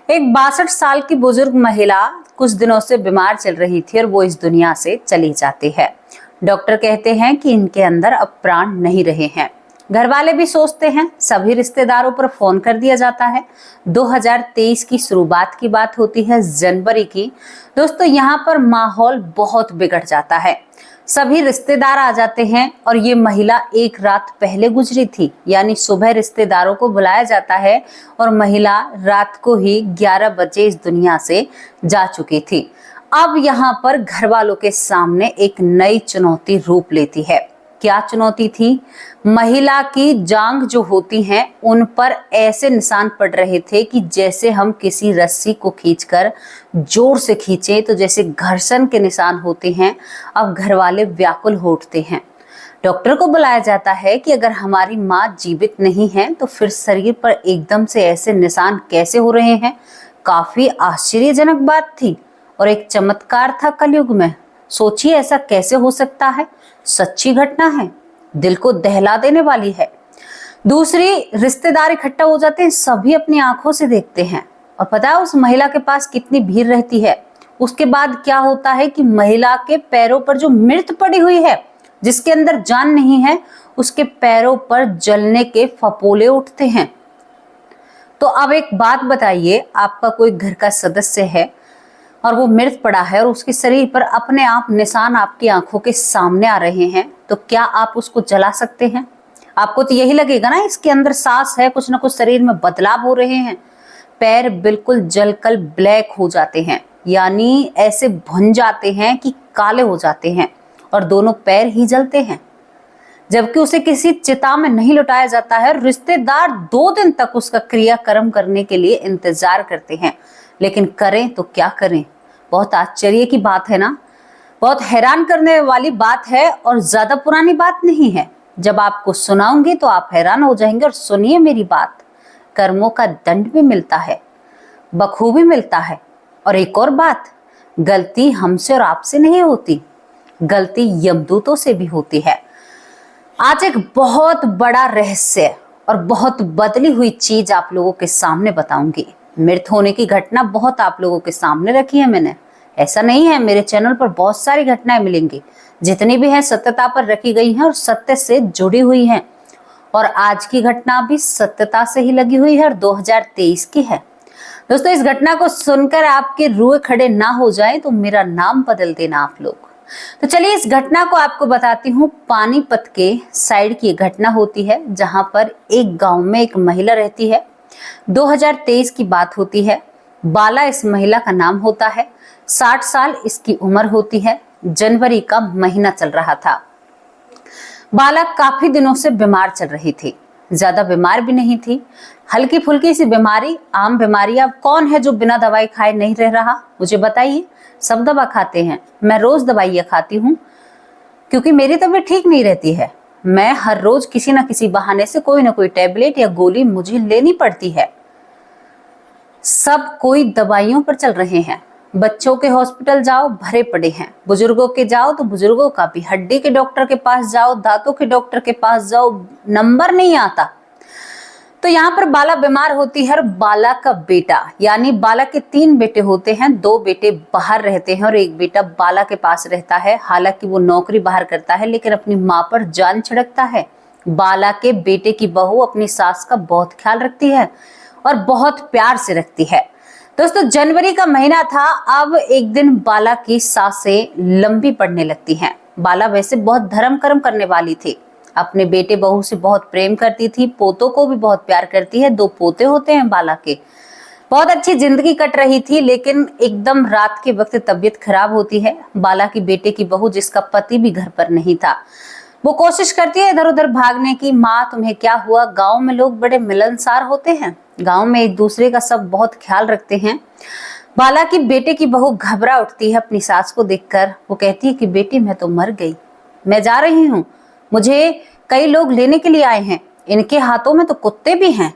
एक 62 साल की बुजुर्ग महिला कुछ दिनों से बीमार चल रही थी और वो इस दुनिया से चली जाती है। डॉक्टर कहते हैं कि इनके अंदर अब प्राण नहीं रहे हैं। घर वाले भी सोचते हैं, सभी रिश्तेदारों पर फोन कर दिया जाता है। 2023 की शुरुआत की बात होती है, जनवरी की। दोस्तों, यहाँ पर माहौल बहुत बिगड़ जाता है। सभी रिश्तेदार आ जाते हैं और ये महिला एक रात पहले गुजरी थी, यानी सुबह रिश्तेदारों को बुलाया जाता है और महिला रात को ही 11 बजे इस दुनिया से जा चुकी थी। अब यहाँ पर घर वालों के सामने एक नई चुनौती रूप लेती है। क्या चुनौती थी? महिला की जांघ जो होती हैं उन पर ऐसे निशान पड़ रहे थे कि जैसे हम किसी रस्सी को खींचकर जोर से खींचे तो जैसे घर्षण के निशान होते हैं। अब घर वाले व्याकुल हो उठते हैं। डॉक्टर को बुलाया जाता है कि अगर हमारी माँ जीवित नहीं है तो फिर शरीर पर एकदम से ऐसे निशान कैसे हो रहे हैं। काफी आश्चर्यजनक बात थी और एक चमत्कार था कलयुग में। सोचिए, ऐसा कैसे हो सकता है? सच्ची घटना है, दिल को दहला देने वाली है। दूसरी रिश्तेदार इकट्ठा हो जाते हैं, सभी अपनी आंखों से देखते हैं और पता है उस महिला के पास कितनी भीड़ रहती है। उसके बाद क्या होता है कि महिला के पैरों पर जो मृत पड़ी हुई है, जिसके अंदर जान नहीं है, उसके पैरों पर जलने के फपोले उठते हैं। तो अब एक बात बताइए, आपका कोई घर का सदस्य है और वो मृत पड़ा है और उसके शरीर पर अपने आप निशान आपकी आंखों के सामने आ रहे हैं, तो क्या आप उसको जला सकते हैं? आपको तो यही लगेगा ना, इसके अंदर सांस है, कुछ ना कुछ शरीर में बदलाव हो रहे हैं। पैर बिल्कुल जलकर ब्लैक हो जाते हैं, यानी ऐसे भुन जाते हैं कि काले हो जाते हैं और दोनों पैर ही जलते हैं। जबकि उसे किसी चिता में नहीं लुटाया जाता है। रिश्तेदार 2 दिन तक उसका क्रियाक्रम करने के लिए इंतजार करते हैं, लेकिन करें तो क्या करें? बहुत आश्चर्य की बात है ना, बहुत हैरान करने वाली बात है और ज्यादा पुरानी बात नहीं है। जब आपको सुनाऊंगी तो आप हैरान हो जाएंगे। और सुनिए मेरी बात, कर्मों का दंड भी मिलता है, बखूबी मिलता है। और एक और बात, गलती हमसे और आपसे नहीं होती, गलती यमदूतों से भी होती है। आज एक बहुत बड़ा रहस्य और बहुत बदली हुई चीज आप लोगों के सामने बताऊंगी। मृत होने की घटना बहुत आप लोगों के सामने रखी है मैंने, ऐसा नहीं है। मेरे चैनल पर बहुत सारी घटनाएं मिलेंगी, जितनी भी हैं सत्यता पर रखी गई हैं और सत्य से जुड़ी हुई हैं। और आज की घटना भी सत्यता से ही लगी हुई है और 2023 की है। दोस्तों, इस घटना को सुनकर आपके रूए खड़े ना हो जाए तो मेरा नाम बदल देना आप लोग। तो चलिए इस घटना को आपको बताती हूँ। पानीपत के साइड की घटना होती है, जहां पर एक गांव में एक महिला रहती है। 2023 की बात होती है। बाला इस महिला का नाम होता है। 60 साल इसकी उम्र होती है। जनवरी का महीना चल रहा था। बाला काफी दिनों से बीमार चल रही थी। ज्यादा बीमार भी नहीं थी, हल्की फुल्की सी बीमारी, आम बीमारी। अब कौन है जो बिना दवाई खाए नहीं रह रहा? मुझे बताइए। सब दवा खाते हैं, मैं रोज दवाइयाँ खाती हूँ क्योंकि मेरी तबीयत ठीक नहीं रहती है। मैं हर रोज किसी ना किसी बहाने से कोई ना कोई टैबलेट या गोली मुझे लेनी पड़ती है। सब कोई दवाइयों पर चल रहे हैं। बच्चों के हॉस्पिटल जाओ, भरे पड़े हैं। बुजुर्गों के जाओ तो बुजुर्गों का भी, हड्डी के डॉक्टर के पास जाओ, दांतों के डॉक्टर के पास जाओ, नंबर नहीं आता। तो यहाँ पर बाला बीमार होती है और बाला का बेटा, यानी बाला के 3 बेटे होते हैं। 2 बेटे बाहर रहते हैं और एक बेटा बाला के पास रहता है। हालांकि वो नौकरी बाहर करता है, लेकिन अपनी माँ पर जान छिड़कता है। बाला के बेटे की बहू अपनी सास का बहुत ख्याल रखती है और बहुत प्यार से रखती है। दोस्तों, जनवरी का महीना था। अब एक दिन बाला की सांसें लंबी पड़ने लगती हैं। बाला वैसे बहुत धर्म कर्म करने वाली थी, अपने बेटे बहू से बहुत प्रेम करती थी, पोतों को भी बहुत प्यार करती है। 2 पोते होते हैं बाला के। बहुत अच्छी जिंदगी कट रही थी, लेकिन एकदम रात के वक्त तबीयत खराब होती है। बाला की बेटे की बहू, जिसका पति भी घर पर नहीं था, वो कोशिश करती है इधर उधर भागने की। माँ, तुम्हें क्या हुआ? गाँव में लोग बड़े मिलनसार होते हैं, गाँव में एक दूसरे का सब बहुत ख्याल रखते हैं। बाला की बेटे की बहू घबरा उठती है अपनी सास को देखकर। वो कहती है कि बेटी, मैं तो मर गई, मैं जा रही हूँ, मुझे कई लोग लेने के लिए आए हैं। इनके हाथों में तो कुत्ते भी हैं,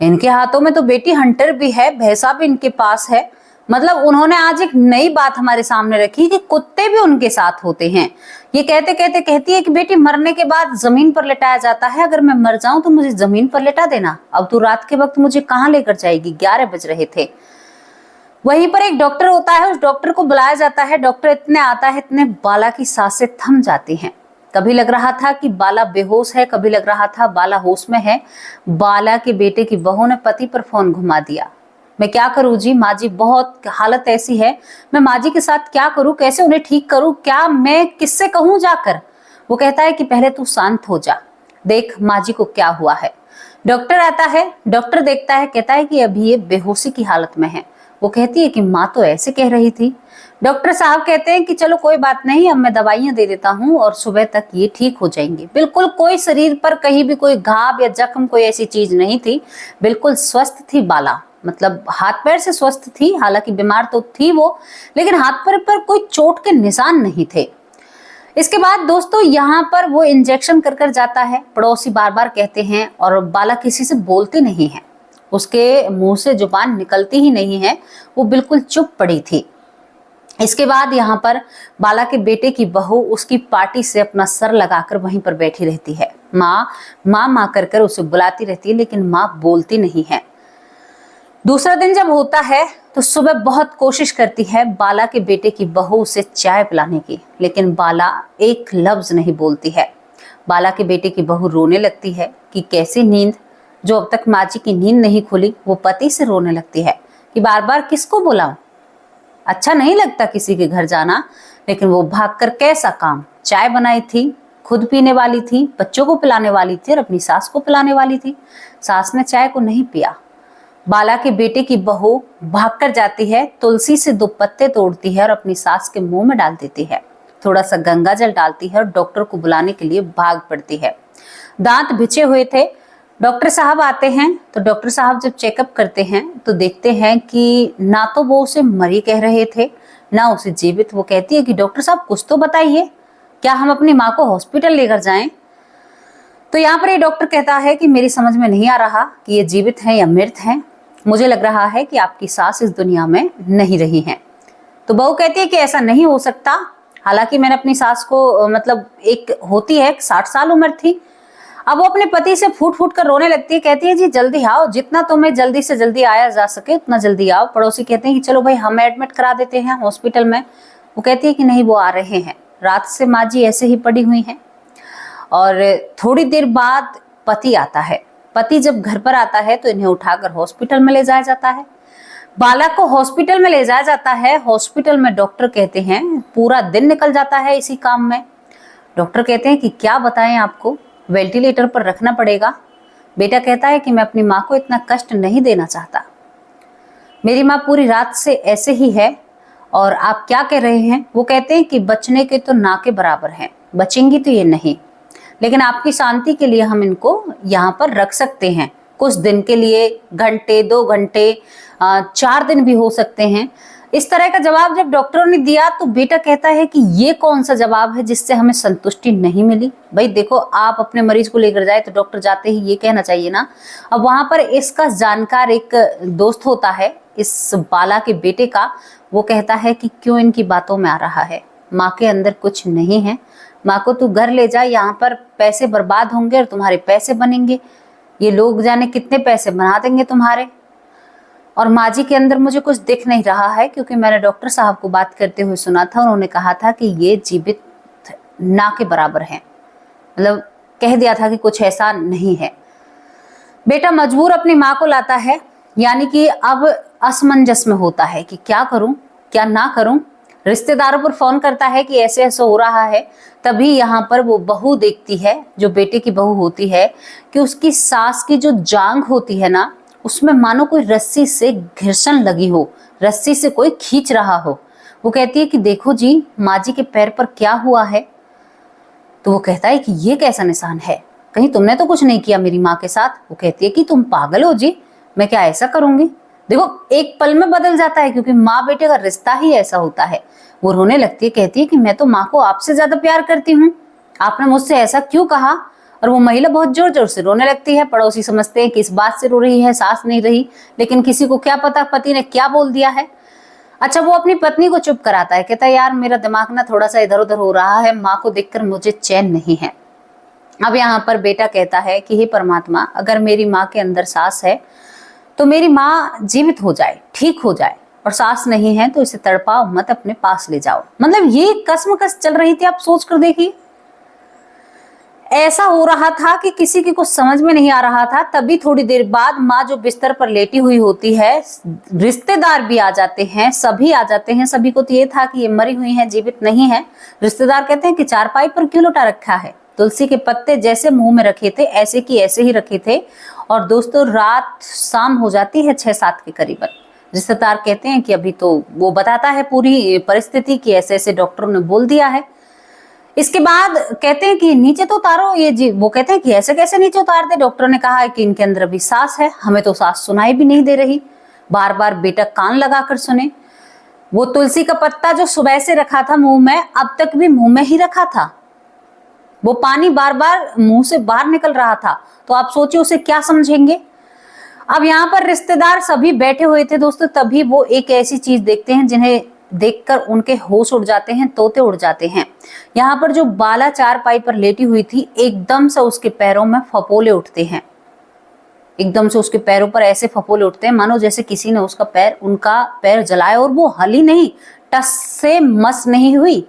इनके हाथों में तो बेटी हंटर भी है, भैंसा भी इनके पास है। मतलब उन्होंने आज एक नई बात हमारे सामने रखी कि कुत्ते भी उनके साथ होते हैं। ये कहते कहते कहती है कि बेटी मरने के बाद जमीन पर लिटाया जाता है, अगर मैं मर जाऊं तो मुझे जमीन पर लिटा देना। अब तू रात के वक्त मुझे कहाँ लेकर जाएगी? 11 बज रहे थे। वहीं पर एक डॉक्टर होता है, उस डॉक्टर को बुलाया जाता है। डॉक्टर इतने आता है, इतने बाला की सांसें थम जाती हैं। कभी लग रहा था कि बाला बेहोश है, कभी लग रहा था बाला होश में है। बाला के बेटे की बहू ने पति पर फोन घुमा दिया। मैं क्या करूं जी, माँ जी बहुत हालत ऐसी है, मैं माँ जी के साथ क्या करूं, कैसे उन्हें ठीक करूं, क्या मैं किससे कहूं जाकर? वो कहता है कि पहले तू शांत हो जा, देख माँ जी को क्या हुआ है। डॉक्टर आता है, डॉक्टर देखता है, कहता है कि अभी ये बेहोशी की हालत में है। वो कहती है कि माँ तो ऐसे कह रही थी। डॉक्टर साहब कहते हैं कि चलो कोई बात नहीं, अब मैं दवाइयां दे देता हूँ और सुबह तक ये ठीक हो जाएंगे। बिल्कुल कोई शरीर पर कहीं भी कोई घाव या जख्म, कोई ऐसी चीज नहीं थी, बिल्कुल स्वस्थ थी बाला। मतलब हाथ पैर से स्वस्थ थी, हालांकि बीमार तो थी वो, लेकिन हाथ पैर पर कोई चोट के निशान नहीं थे। इसके बाद दोस्तों यहाँ पर वो इंजेक्शन कर कर जाता है। पड़ोसी बार बार कहते हैं और बाला किसी से बोलती नहीं है, उसके मुंह से जुबान निकलती ही नहीं है, वो बिल्कुल चुप पड़ी थी। इसके बाद यहाँ पर बाला के बेटे की बहू उसकी पार्टी से अपना सर लगाकर वहीं पर बैठी रहती है। माँ माँ माँ कर कर उसे बुलाती रहती है, लेकिन माँ बोलती नहीं है। दूसरा दिन जब होता है तो सुबह बहुत कोशिश करती है बाला के बेटे की बहू उसे चाय पिलाने की, लेकिन बाला एक लफ्ज नहीं बोलती है। बाला के बेटे की बहू रोने लगती है कि कैसी नींद, जो अब तक माँ जी की नींद नहीं खुली। वो पति से रोने लगती है कि बार बार किसको बुलाऊं, अच्छा नहीं लगता किसी के घर जाना। लेकिन वो भागकर कैसा काम, चाय बनाई थी, खुद पीने वाली थी, बच्चों को पिलाने वाली थी और अपनी सास को पिलाने वाली थी। सास ने चाय को नहीं पिया। बाला के बेटे की बहू भागकर जाती है, तुलसी से 2 पत्ते तोड़ती है और अपनी सास के मुंह में डाल देती है। थोड़ा सा गंगा जल डालती है और डॉक्टर को बुलाने के लिए भाग पड़ती है। दांत भिचे हुए थे। डॉक्टर साहब आते हैं तो डॉक्टर साहब जब चेकअप करते हैं तो देखते हैं कि ना तो वो उसे मरी कह रहे थे, ना उसे जीवित। वो कहती है कि डॉक्टर साहब कुछ तो बताइए, क्या हम अपनी माँ को हॉस्पिटल लेकर जाएं? तो यहाँ पर ये डॉक्टर कहता है कि मेरी समझ में नहीं आ रहा कि ये जीवित हैं या मृत हैं, मुझे लग रहा है कि आपकी सास इस दुनिया में नहीं रही हैं। तो बहू कहती है कि ऐसा नहीं हो सकता, हालांकि मैंने अपनी सास को मतलब एक होती है 60 साल उम्र थी। अब वो अपने पति से फूट फूट कर रोने लगती है, कहती है जी जल्दी आओ, जितना तुम्हें जल्दी से जल्दी आया जा सके उतना जल्दी आओ। पड़ोसी कहते हैं कि चलो भाई हम एडमिट करा देते हैं हॉस्पिटल में। वो कहती है कि नहीं, वो आ रहे हैं, रात से माँ जी ऐसे ही पड़ी हुई हैं। और थोड़ी देर बाद पति आता है। पति जब घर पर आता है तो इन्हें उठाकर हॉस्पिटल में ले जाया जाता है। बाला को हॉस्पिटल में ले जाया जाता है। हॉस्पिटल में डॉक्टर कहते हैं पूरा दिन निकल जाता है इसी काम में। डॉक्टर कहते हैं कि क्या बताएं आपको, वेंटिलेटर पर रखना पड़ेगा। बेटा कहता है कि मैं अपनी माँ को इतना कष्ट नहीं देना चाहता, मेरी माँ पूरी रात से ऐसे ही है। और आप क्या कह रहे हैं? वो कहते हैं कि बचने के तो ना के बराबर हैं, बचेंगी तो ये नहीं, लेकिन आपकी शांति के लिए हम इनको यहाँ पर रख सकते हैं कुछ दिन के लिए, घंटे 2 घंटे 4 दिन भी हो सकते हैं। इस तरह का जवाब जब डॉक्टरों ने दिया तो बेटा कहता है कि ये कौन सा जवाब है जिससे हमें संतुष्टि नहीं मिली। भाई देखो, आप अपने मरीज को लेकर जाए तो डॉक्टर जाते ही ये कहना चाहिए ना। अब वहां पर इसका जानकार एक दोस्त होता है इस बाला के बेटे का, वो कहता है कि क्यों इनकी बातों में आ रहा है, माँ के अंदर कुछ नहीं है, माँ को तू घर ले जा, यहाँ पर पैसे बर्बाद होंगे और तुम्हारे पैसे बनेंगे, ये लोग जाने कितने पैसे बना देंगे तुम्हारे। और माँ जी के अंदर मुझे कुछ दिख नहीं रहा है, क्योंकि मैंने डॉक्टर साहब को बात करते हुए सुना था, उन्होंने कहा था कि ये जीवित ना के बराबर हैं, मतलब कह दिया था कि कुछ ऐसा नहीं है। बेटा मजबूर अपनी माँ को लाता है, यानी कि अब असमंजस में होता है कि क्या करूं क्या ना करूं। रिश्तेदारों पर फोन करता है कि ऐसे ऐसे हो रहा है। तभी यहाँ पर वो बहू देखती है, जो बेटे की बहू होती है, कि उसकी सास की जो जांघ होती है ना, उसमें मानो कोई रस्सी से घर्षण लगी हो, रस्सी से कोई खींच रहा हो। वो कहती है कि देखो जी माँ जी के पैर पर क्या हुआ है। तो वो कहता है कि ये कैसा निशान है, कहीं तुमने तो कुछ नहीं किया मेरी माँ के साथ। वो कहती है कि तुम पागल हो जी, मैं क्या ऐसा करूंगी। देखो एक पल में बदल जाता है, क्योंकि माँ बेटे का रिश्ता ही ऐसा होता है। वो रोने लगती है, कहती है कि मैं तो माँ को आपसे ज्यादा प्यार करती हूँ, आपने मुझसे ऐसा क्यों कहा। और वो महिला बहुत जोर जोर से रोने लगती है। पड़ोसी समझते हैं कि इस बात से रो रही है, सास नहीं रही, लेकिन किसी को क्या पता पति ने क्या बोल दिया है। अच्छा, वो अपनी पत्नी को चुप कराता है, कहता है यार मेरा दिमाग ना थोड़ा सा इधर उधर हो रहा है, माँ को देखकर मुझे चैन नहीं है। अब यहाँ पर बेटा कहता है कि हे परमात्मा, अगर मेरी माँ के अंदर सांस है तो मेरी माँ जीवित हो जाए, ठीक हो जाए, और सांस नहीं है तो इसे तड़पाओ मत, अपने पास ले जाओ। मतलब ये कसमकस चल रही थी, आप सोच कर देखिए। ऐसा हो रहा था कि किसी की कुछ समझ में नहीं आ रहा था। तभी थोड़ी देर बाद माँ जो बिस्तर पर लेटी हुई होती है, रिश्तेदार भी आ जाते हैं, सभी आ जाते हैं। सभी को तो ये था कि ये मरी हुई हैं, जीवित नहीं है। रिश्तेदार कहते हैं कि चारपाई पर क्यों लुटा रखा है? तुलसी के पत्ते जैसे मुंह में रखे थे ऐसे की ऐसे ही रखे थे। और दोस्तों, रात शाम हो जाती है 6-7 के करीबन। रिश्तेदार कहते हैं कि अभी तो वो बताता है पूरी परिस्थिति कि ऐसे ऐसे डॉक्टरों ने बोल दिया है। इसके बाद कहते हैं कि नीचे तो उतारो ये जी। वो कहते हैं कि ऐसे कैसे नीचे उतार दे? डॉक्टर ने कहा है कि इनके अंदर अभी सांस है, हमें तो सांस सुनाई भी नहीं दे रही। बार बार बेटा कान लगाकर सुने। वो तुलसी का पत्ता जो सुबह से रखा था मुंह में, अब तक भी मुंह में ही रखा था। वो पानी बार बार मुंह से बाहर निकल रहा था। तो आप सोचिए उसे क्या समझेंगे। अब यहाँ पर रिश्तेदार सभी बैठे हुए थे दोस्तों। तभी वो एक ऐसी चीज देखते हैं जिन्हें देखकर उनके होश उड़ जाते हैं, तोते उड़ जाते हैं। यहाँ पर जो बाला चारपाई पर लेटी हुई थी, एकदम से उसके पैरों में फपोले उठते हैं। एकदम से उसके पैरों पर ऐसे फपोले उठते हैं मानो जैसे किसी ने उनका पैर जलाया, और वो हली नहीं, टस से मस नहीं हुई।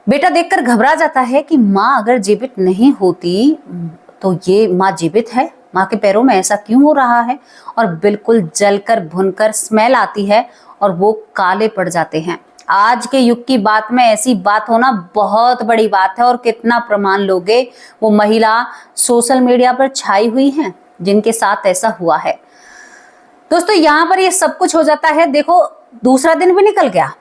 बेटा देखकर घबरा जाता है कि माँ अगर जीवित नहीं होती तो ये माँ जीवित है, माँ के पैरों में ऐसा क्यों हो रहा है? और बिल्कुल जलकर भुनकर स्मेल आती है और वो काले पड़ जाते हैं। आज के युग की बात में ऐसी बात होना बहुत बड़ी बात है। और कितना प्रमाण लोगे? वो महिला सोशल मीडिया पर छाई हुई हैं जिनके साथ ऐसा हुआ है। दोस्तों, यहाँ पर ये सब कुछ हो जाता है। देखो, दूसरा दिन भी निकल गया।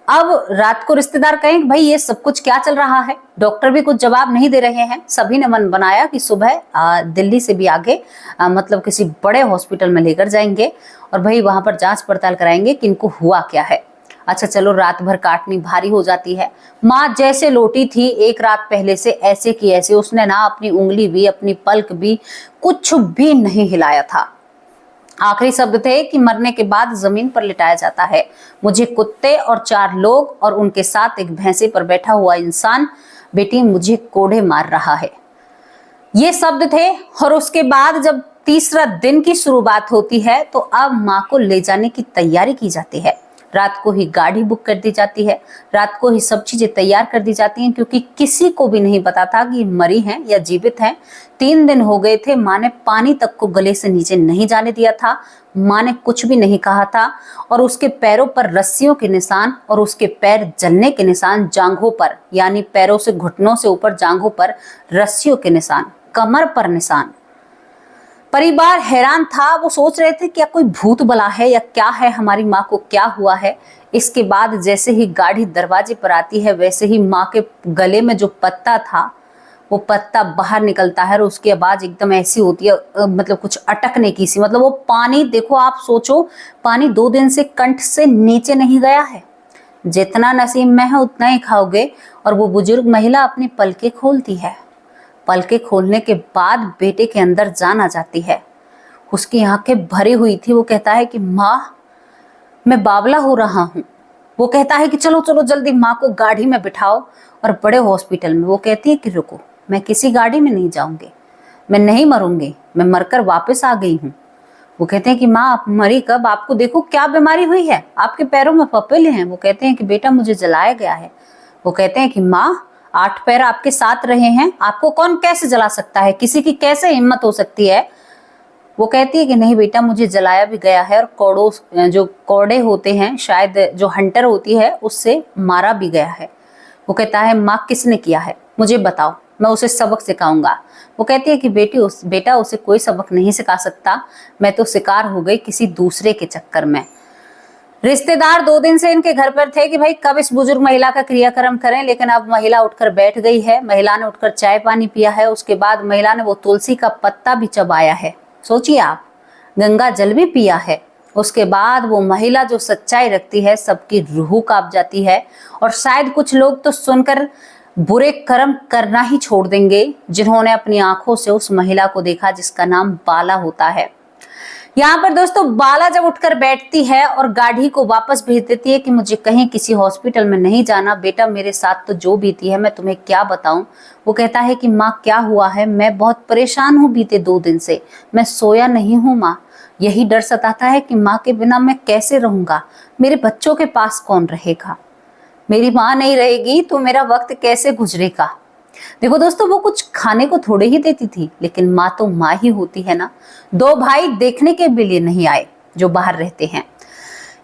अब रात को रिश्तेदार कहें कि भाई ये सब कुछ क्या चल रहा है? डॉक्टर भी कुछ जवाब नहीं दे रहे हैं। सभी ने मन बनाया कि सुबह दिल्ली से भी आगे मतलब किसी बड़े हॉस्पिटल में लेकर जाएंगे और भाई वहां पर जांच पड़ताल कराएंगे कि इनको हुआ क्या है। अच्छा चलो, रात भर काटनी भारी हो जाती है। माँ जैसे लोटी थी एक रात पहले से ऐसे की ऐसे, उसने ना अपनी उंगली भी, अपनी पलक भी, कुछ भी नहीं हिलाया था। आखिरी शब्द थे कि मरने के बाद जमीन पर लिटाया जाता है। मुझे कुत्ते और 4 लोग और उनके साथ एक भैंसे पर बैठा हुआ इंसान बेटी मुझे कोड़े मार रहा है, ये शब्द थे। और उसके बाद जब तीसरा दिन की शुरुआत होती है तो अब माँ को ले जाने की तैयारी की जाती है। रात को ही गाड़ी बुक कर दी जाती है, रात को ही सब चीजें तैयार कर दी जाती हैं, क्योंकि किसी को भी नहीं पता था कि मरी हैं या जीवित हैं। 3 दिन हो गए थे, माँ ने पानी तक को गले से नीचे नहीं जाने दिया था। माँ ने कुछ भी नहीं कहा था। और उसके पैरों पर रस्सियों के निशान और उसके पैर जलने के निशान, जांघों पर, यानी पैरों से घुटनों से ऊपर जांघों पर रस्सियों के निशान, कमर पर निशान। परिवार हैरान था। वो सोच रहे थे क्या कोई भूत बला है या क्या है, हमारी माँ को क्या हुआ है। इसके बाद जैसे ही गाड़ी दरवाजे पर आती है वैसे ही माँ के गले में जो पत्ता था वो पत्ता बाहर निकलता है और उसकी आवाज एकदम ऐसी होती है, मतलब कुछ अटकने की सी। मतलब वो पानी, देखो आप सोचो, पानी 2 दिन से कंठ से नीचे नहीं गया है। जितना नसीब में है उतना ही खाओगे। और वो बुजुर्ग महिला अपनी पलकें खोलती है। पलके खोलने के बाद बेटे के अंदर जान आ जाती है। उसकी आंखें भरी हुई थी। वो कहता है कि माँ, मैं बावला हो रहा हूँ। वो कहता है कि चलो चलो जल्दी माँ को गाड़ी में बिठाओ और बड़े हॉस्पिटल में। वो कहती है कि रुको, मैं किसी गाड़ी में नहीं जाऊंगी, मैं नहीं मरूंगी, मैं मरकर वापस आ गई हूँ। वो कहते हैं कि माँ आप मरी कब? आपको देखो क्या बीमारी हुई है, आपके पैरों में फफोले हैं। वो कहते हैं कि बेटा मुझे जलाया गया है। वो कहते हैं कि माँ 8 पैर आपके साथ रहे हैं, आपको कौन कैसे जला सकता है? किसी की कैसे हिम्मत हो सकती है? वो कहती है कि नहीं बेटा, मुझे जलाया भी गया है और जो कौड़े होते हैं, शायद जो हंटर होती है, उससे मारा भी गया है। वो कहता है माँ किसने किया है, मुझे बताओ, मैं उसे सबक सिखाऊंगा। वो कहती है कि बेटा उसे कोई सबक नहीं सिखा सकता, मैं तो शिकार हो गई किसी दूसरे के चक्कर में। रिश्तेदार 2 दिन से इनके घर पर थे कि भाई कब इस बुजुर्ग महिला का क्रियाक्रम करें, लेकिन अब महिला उठकर बैठ गई है। महिला ने उठकर चाय पानी पिया है। उसके बाद महिला ने वो तुलसी का पत्ता भी चबाया है। सोचिए आप, गंगा जल भी पिया है। उसके बाद वो महिला जो सच्चाई रखती है, सबकी रूह कांप जाती है। और शायद कुछ लोग तो सुनकर बुरे कर्म करना ही छोड़ देंगे जिन्होंने अपनी आंखों से उस महिला को देखा जिसका नाम बाला होता है। यहाँ पर दोस्तों बाला जब उठकर बैठती है और गाड़ी को वापस भेज देती है कि मुझे कहीं किसी हॉस्पिटल में नहीं जाना, बेटा मेरे साथ तो जो बीती है मैं तुम्हें क्या बताऊं। वो कहता है कि माँ क्या हुआ है, मैं बहुत परेशान हूँ, बीते 2 दिन से मैं सोया नहीं हूँ माँ। यही डर सताता है कि माँ के बिना मैं कैसे रहूंगा, मेरे बच्चों के पास कौन रहेगा, मेरी माँ नहीं रहेगी तो मेरा वक्त कैसे गुजरेगा। देखो दोस्तों, वो कुछ खाने को थोड़े ही देती थी, लेकिन माँ तो माँ ही होती है ना। 2 भाई देखने के भी लिए नहीं आए जो बाहर रहते हैं।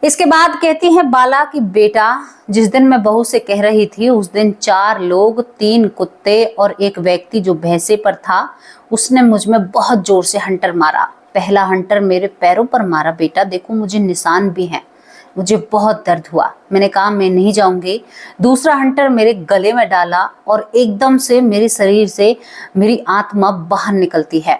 इसके बाद कहती है बाला कि बेटा जिस दिन मैं बहू से कह रही थी उस दिन 4 लोग, 3 कुत्ते और एक व्यक्ति जो भैंसे पर था, उसने मुझ में बहुत जोर से हंटर मारा। पहला हंटर मेरे पैरों पर मारा बेटा, देखो मुझे निशान भी हैं, मुझे बहुत दर्द हुआ। मैंने कहा मैं नहीं जाऊंगी। दूसरा हंटर मेरे गले में डाला और एकदम से मेरे शरीर से मेरी आत्मा बाहर निकलती है।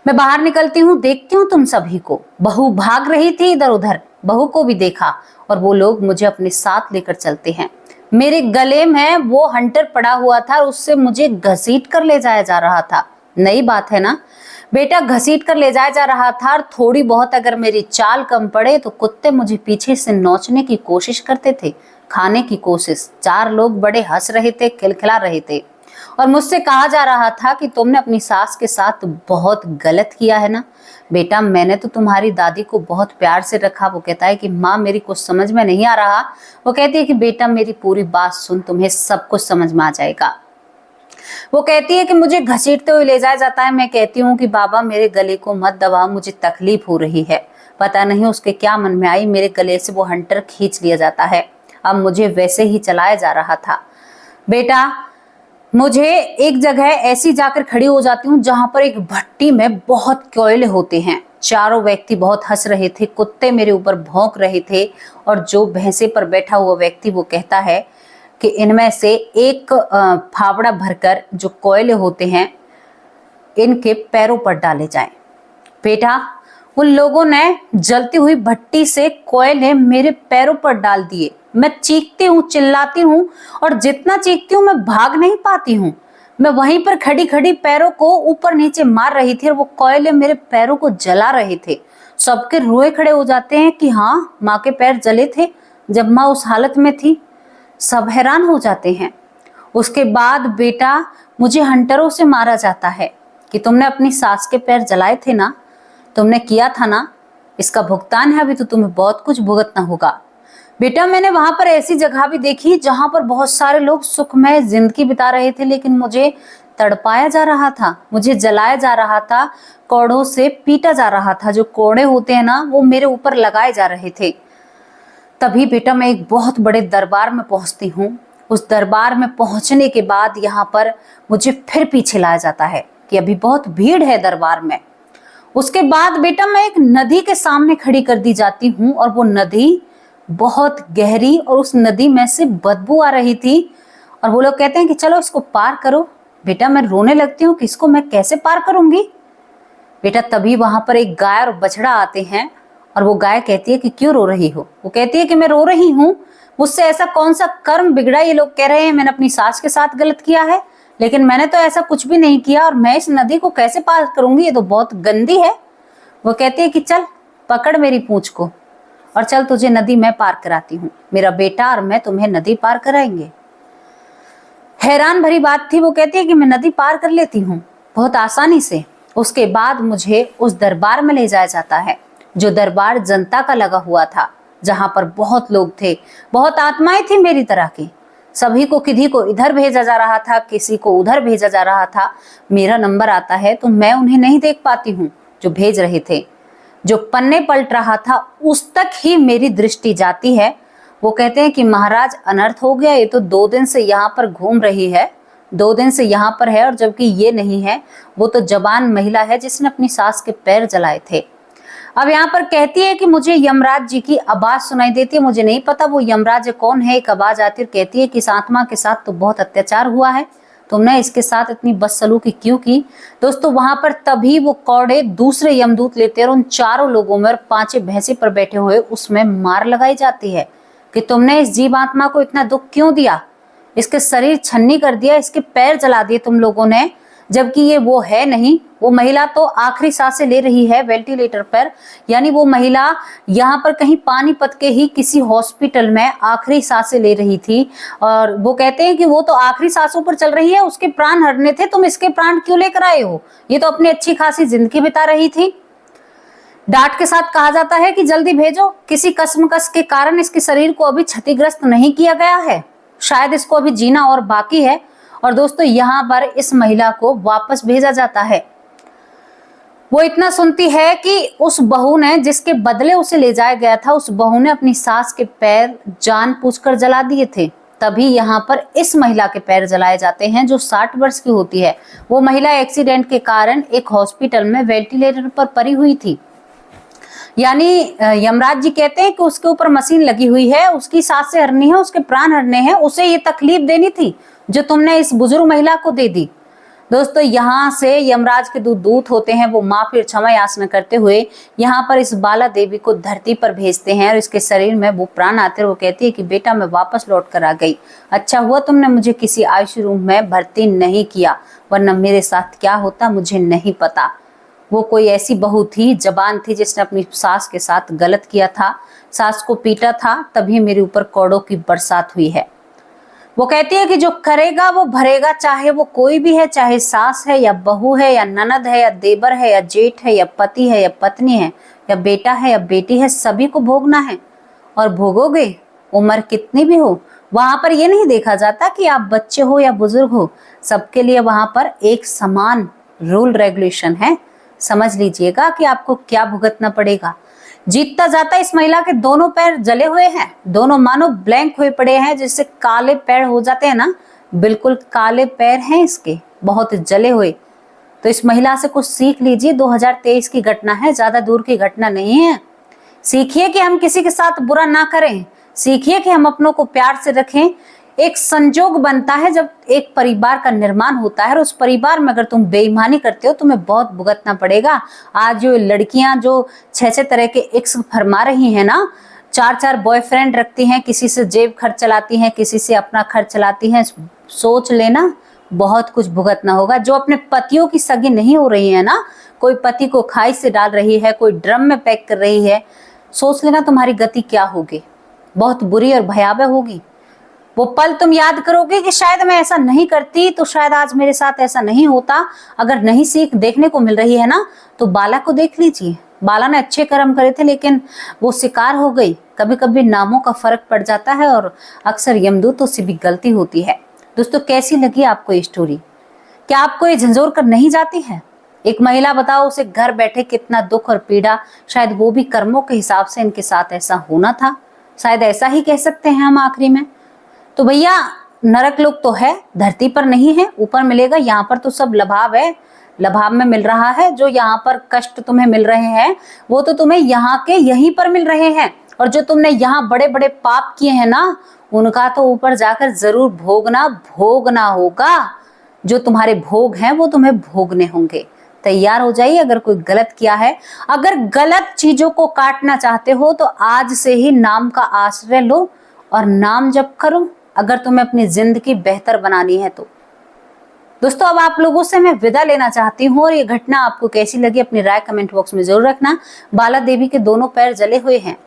मैं बाहर निकलती हूँ, देखती हूँ तुम सभी को। बहू भाग रही थी इधर उधर, बहू को भी देखा और वो लोग मुझे अपने साथ लेकर चलते हैं। मेरे गले में वो हंटर पड़ा हुआ था, उससे मुझे घसीट कर ले जाया जा रहा था। नई बात है ना बेटा, घसीट कर ले जाया जा रहा था। और थोड़ी बहुत अगर मेरी चाल कम पड़े तो कुत्ते मुझे पीछे से नोचने की कोशिश करते थे, खाने की कोशिश। 4 लोग बड़े हंस रहे थे, खिलखिला रहे थे और मुझसे कहा जा रहा था कि तुमने अपनी सास के साथ बहुत गलत किया है ना। बेटा मैंने तो तुम्हारी दादी को बहुत प्यार से रखा। वो कहता है कि माँ मेरी कुछ समझ में नहीं आ रहा। वो कहती है कि बेटा मेरी पूरी बात सुन, तुम्हें सब कुछ समझ में आ जाएगा। वो कहती है कि मुझे घसीटते हुए ले जाया जाता है। मैं कहती हूँ कि बाबा मेरे गले को मत दबाओ, मुझे तकलीफ हो रही है। पता नहीं उसके क्या मन में आई, मेरे गले से वो हंटर खींच लिया जाता है। अब मुझे वैसे ही चलाया जा रहा था। बेटा मुझे एक जगह ऐसी जाकर खड़ी हो जाती हूँ जहां पर एक भट्टी में बहुत कोयले होते हैं। 4 व्यक्ति बहुत हंस रहे थे, कुत्ते मेरे ऊपर भौंक रहे थे और जो भैंसे पर बैठा हुआ व्यक्ति वो कहता है कि इनमें से एक फावड़ा भरकर जो कोयले होते हैं इनके पैरों पर डाले जाएं। बेटा उन लोगों ने जलती हुई भट्टी से कोयले मेरे पैरों पर डाल दिए। मैं चीखती हूँ, चिल्लाती हूँ और जितना चीखती हूँ मैं भाग नहीं पाती हूँ। मैं वहीं पर खड़ी खड़ी पैरों को ऊपर नीचे मार रही थी और वो कोयले मेरे पैरों को जला रहे थे। सबके रोए खड़े हो जाते हैं कि हाँ माँ के पैर जले थे जब माँ उस हालत में थी। सब हैरान हो जाते हैं। उसके बाद बेटा मुझे हंटरों से मारा जाता है कि तुमने अपनी सास के पैर जलाए थे ना, तुमने किया था ना, इसका भुगतान है, अभी तो तुम्हें बहुत कुछ भुगतना होगा। बेटा मैंने वहां पर ऐसी जगह भी देखी जहां पर बहुत सारे लोग सुखमय जिंदगी बिता रहे थे, लेकिन मुझे तड़पाया जा रहा था, मुझे जलाया जा रहा था, कोड़ों से पीटा जा रहा था। जो कोड़े होते हैं ना वो मेरे ऊपर लगाए जा रहे थे। तभी बेटा मैं एक बहुत बड़े दरबार में पहुंचती हूँ। उस दरबार में पहुंचने के बाद यहाँ पर मुझे फिर पीछे लाया जाता है कि अभी बहुत भीड़ है दरबार में। उसके बाद बेटा मैं एक नदी के सामने खड़ी कर दी जाती हूँ और वो नदी बहुत गहरी और उस नदी में से बदबू आ रही थी और वो लोग कहते हैं कि चलो इसको पार करो। बेटा मैं रोने लगती हूँ कि इसको मैं कैसे पार करूंगी। बेटा तभी वहां पर एक गाय और बछड़ा आते हैं और वो गाय कहती है कि क्यों रो रही हो। वो कहती है कि मैं रो रही हूँ, मुझसे ऐसा कौन सा कर्म बिगड़ा, ये लोग कह रहे हैं मैंने अपनी सास के साथ गलत किया है, लेकिन मैंने तो ऐसा कुछ भी नहीं किया और मैं इस नदी को कैसे पार करूंगी, ये तो बहुत गंदी है। वो कहती है कि चल पकड़ मेरी पूंछ को और चल तुझे नदी मैं पार कराती हूँ, मेरा बेटा और मैं तुम्हें नदी पार कराएंगे। हैरान भरी बात थी। वो कहती है कि मैं नदी पार कर लेती हूँ बहुत आसानी से। उसके बाद मुझे उस दरबार में ले जाया जाता है जो दरबार जनता का लगा हुआ था, जहां पर बहुत लोग थे, बहुत आत्माएं थी मेरी तरह की। सभी को किसी को इधर भेजा जा रहा था, किसी को उधर भेजा जा रहा था। मेरा नंबर आता है तो मैं उन्हें नहीं देख पाती हूँ जो भेज रहे थे। जो पन्ने पलट रहा था उस तक ही मेरी दृष्टि जाती है। वो कहते हैं कि महाराज अनर्थ हो गया, ये तो 2 दिन से यहाँ पर घूम रही है, 2 दिन से यहाँ पर है और जबकि ये नहीं है, वो तो जवान महिला है जिसने अपनी सास के पैर जलाए थे। अब यहाँ पर कहती है कि मुझे यमराज जी की आवाज सुनाई देती है। मुझे नहीं पता वो यमराज कौन है। एक आवाज आती है, कहती है कि इस आत्मा के साथ तो बहुत अत्याचार हुआ है, तुमने इसके साथ इतनी बदसलूकी क्यों की। दोस्तों वहां पर तभी वो कौड़े दूसरे यमदूत लेते हैं और उन 4 लोगों में और 5 भैंसे पर बैठे हुए उसमें मार लगाई जाती है कि तुमने इस जीव आत्मा को इतना दुख क्यों दिया, इसके शरीर छन्नी कर दिया, इसके पैर जला दिए तुम लोगों ने, जबकि ये वो है नहीं। वो महिला तो आखिरी सांसें ले रही है वेंटिलेटर पर, यानी वो महिला यहाँ पर कहीं पानीपत के ही किसी हॉस्पिटल में आखिरी सांसें ले रही थी। और वो कहते हैं कि वो तो आखिरी सांसों पर चल रही है, उसके प्राण हरने थे, तुम इसके प्राण क्यों लेकर आए हो? ये तो अपनी अच्छी खासी जिंदगी बिता रही थी। डांट के साथ कहा जाता है कि जल्दी भेजो, किसी कसमकस के कारण इसके शरीर को अभी क्षतिग्रस्त नहीं किया गया है, शायद इसको अभी जीना और बाकी है। और दोस्तों यहाँ पर इस महिला को वापस भेजा जाता है। वो इतना सुनती है कि उस बहू ने, जिसके बदले उसे ले जाया गया था, उस बहू ने अपनी सास के पैर जानबूझकर जला दिए थे। तभी यहाँ पर इस महिला के पैर जलाए जाते हैं जो 60 वर्ष की होती है। वो महिला एक्सीडेंट के कारण एक हॉस्पिटल में वेंटिलेटर पर पड़ी हुई थी। यानी यमराज जी कहते हैं कि उसके ऊपर मशीन लगी हुई है, उसकी सांसें हरनी है, उसके प्राण हरने हैं, उसे ये तकलीफ देनी थी जो तुमने इस बुजुर्ग महिला को दे दी। दोस्तों यहाँ से यमराज के दूत होते हैं, वो माफी और क्षमा याचना करते हुए यहाँ पर इस बाला देवी को धरती पर भेजते हैं और इसके शरीर में वो प्राण आते हैं। वो कहती है कि बेटा मैं वापस लौट कर आ गई, अच्छा हुआ तुमने मुझे किसी आईसीयू रूम में भर्ती नहीं किया, वरना मेरे साथ क्या होता मुझे नहीं पता। वो कोई ऐसी बहू थी, जबान थी, जिसने अपनी सास के साथ गलत किया था, सास को पीटा था, तभी मेरे ऊपर कौड़ों की बरसात हुई है। वो कहती है कि जो करेगा वो भरेगा, चाहे वो कोई भी है, चाहे सास है या बहू है या ननद है या देवर है या जेठ है या पति है या पत्नी है या बेटा है या बेटी है, सभी को भोगना है और भोगोगे, उम्र कितनी भी हो। वहां पर ये नहीं देखा जाता कि आप बच्चे हो या बुजुर्ग हो, सबके लिए वहां पर एक समान रूल रेगुलेशन है। समझ लीजिएगा कि आपको क्या भुगतना पड़ेगा। जीतता जाता इस महिला के दोनों पैर जले हुए हैं, दोनों मानो ब्लैंक हुए पड़े हैं, जिससे काले पैर हो जाते हैं ना, बिल्कुल काले पैर हैं इसके, बहुत जले हुए। तो इस महिला से कुछ सीख लीजिए, 2023 की घटना है, ज्यादा दूर की घटना नहीं है। सीखिए कि हम किसी के साथ बुरा ना करें, सीखिए कि हम अपनों को प्यार से रखें। एक संजोग बनता है जब एक परिवार का निर्माण होता है और उस परिवार में अगर तुम बेईमानी करते हो तुम्हें बहुत भुगतना पड़ेगा। आज जो लड़कियां जो 6 तरह के एक्स फरमा रही हैं ना, 4 बॉयफ्रेंड रखती हैं, किसी से जेब खर्च चलाती हैं, किसी से अपना खर्च चलाती हैं, सोच लेना बहुत कुछ भुगतना होगा। जो अपने पतियों की सगी नहीं हो रही है ना, कोई पति को खाई से डाल रही है, कोई ड्रम में पैक कर रही है, सोच लेना तुम्हारी गति क्या होगी, बहुत बुरी और भयावह होगी। वो पल तुम याद करोगे कि शायद मैं ऐसा नहीं करती तो शायद आज मेरे साथ ऐसा नहीं होता। अगर नहीं सीख देखने को मिल रही है ना, तो बाला को देख लीजिए। बाला ने अच्छे कर्म करे थे लेकिन वो शिकार हो गई। कभी कभी नामों का फर्क पड़ जाता है और अक्सर यमदूतों से भी गलती होती है। दोस्तों कैसी लगी आपको ये स्टोरी? क्या आपको ये झंझोर कर नहीं जाती है? एक महिला बताओ, उसे घर बैठे कितना दुख और पीड़ा, शायद वो भी कर्मों के हिसाब से इनके साथ ऐसा होना था, शायद ऐसा ही कह सकते हैं हम आखिरी में। तो भैया नरक लोक तो है, धरती पर नहीं है, ऊपर मिलेगा। यहाँ पर तो सब लभाव है, लभाव में मिल रहा है। जो यहाँ पर कष्ट तुम्हें मिल रहे हैं वो तो तुम्हें यहाँ के यहीं पर मिल रहे हैं, और जो तुमने यहाँ बड़े बड़े पाप किए हैं ना, उनका तो ऊपर जाकर जरूर भोगना होगा। जो तुम्हारे भोग हैं वो तुम्हें भोगने होंगे। तैयार हो जाइए। अगर कोई गलत किया है, अगर गलत चीजों को काटना चाहते हो तो आज से ही नाम का आश्रय लो और नाम जप करो, अगर तुम्हें अपनी जिंदगी बेहतर बनानी है तो। दोस्तों अब आप लोगों से मैं विदा लेना चाहती हूँ, और ये घटना आपको कैसी लगी अपनी राय कमेंट बॉक्स में जरूर रखना। बाला देवी के दोनों पैर जले हुए हैं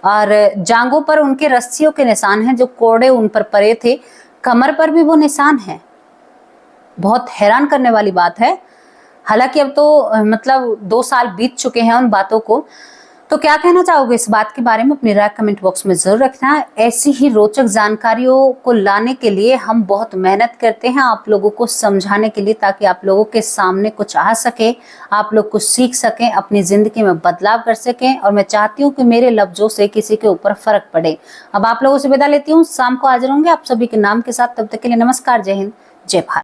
और जांघों पर उनके रस्सियों के निशान हैं, जो कोड़े उन पर पड़े थे, कमर पर भी वो निशान है। बहुत हैरान करने वाली बात है। हालांकि अब तो मतलब 2 साल बीत चुके हैं उन बातों को। तो क्या कहना चाहोगे इस बात के बारे में अपनी राय कमेंट बॉक्स में जरूर रखना। ऐसी ही रोचक जानकारियों को लाने के लिए हम बहुत मेहनत करते हैं आप लोगों को समझाने के लिए, ताकि आप लोगों के सामने कुछ आ सके, आप लोग कुछ सीख सकें, अपनी जिंदगी में बदलाव कर सकें। और मैं चाहती हूँ कि मेरे लफ्जों से किसी के ऊपर फर्क पड़े। अब आप लोगों से विदा लेती हूँ, शाम को हाजिर होंगे आप सभी के नाम के साथ। तब तक के लिए नमस्कार, जय हिंद, जय भारत।